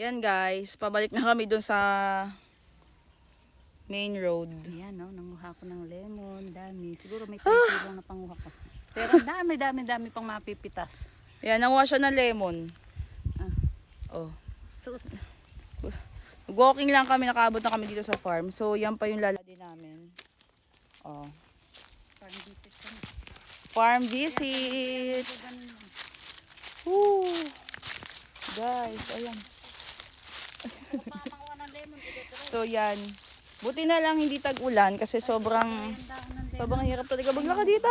Yan guys, pabalik na kami dun sa main road. Ayan, no, nanguha ko ng lemon, dami. Siguro may 30 lang na panguha ko. Pero dami pang mapipitas. Yan, nanguha siya ng lemon. Oh. So, Walking lang kami, nakaabot na kami dito sa farm. So, yan pa yung laladi namin. Oh. farm visit kami. Farm visit. Woo! Guys, ayan. So, yan. Buti na lang hindi tag-ulan kasi sobrang hirap talaga maglakad dito.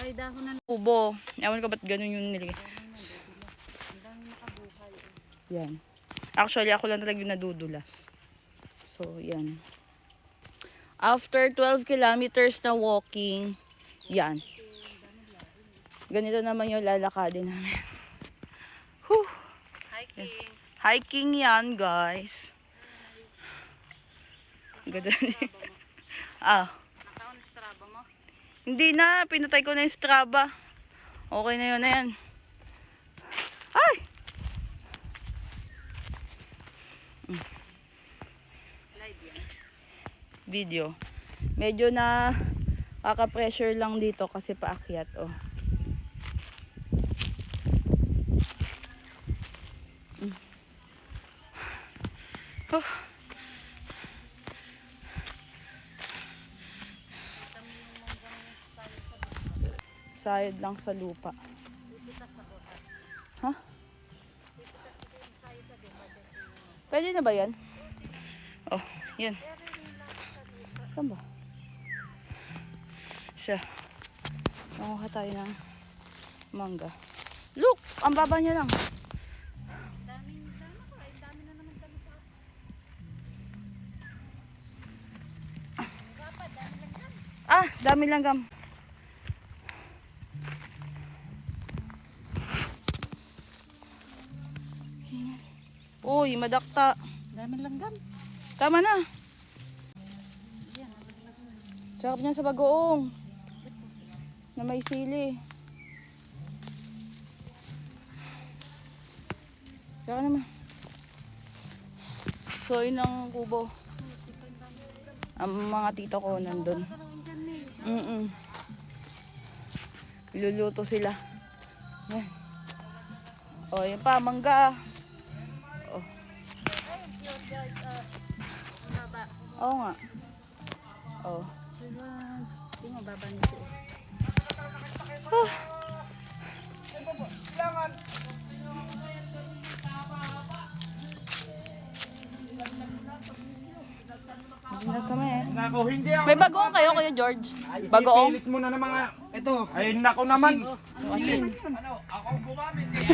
Ay, dahon na. Ubo. Ewan ko ba't ganun yung niligay. Yan. Actually, ako lang talaga yung nadudulas. So, yan. After 12 kilometers na walking, yan. Ganito naman yung lalakadin namin. Whew. Hiking. Hiking yan, guys. Ganda niya. Naka-on Strava mo? Hindi na. Pinatay ko na yung Strava. Okay na yun na yan. Ay! Live yan. Video. Medyo na kaka-pressure lang dito kasi paakyat. Oh. Oh. Sayad lang sa lupa. Ha? Pwede na ba yan? Oh, yan. Saan ba? Siya. Nanguha tayo ng mangga. Look! Ang baba niya lang. Ah, dami langgam. Uy, madakta. Dami langgam. Tama na. Sarap niyan sa bagoong. Na may sili. Saka naman. So, yun ang kubo. Ang mga tito ko nandun. Iluluto sila. Yan. O, yun pa, mangga. Oh. Oo nga. Oh. Hindi mo baba nito. Hindi kami eh. Nako, hindi ako. May bagoong kayo, Kuya George? Bagoong? Pilit mo na ng mga, ito, ay nako naman. Asin. Ako gumamit eh.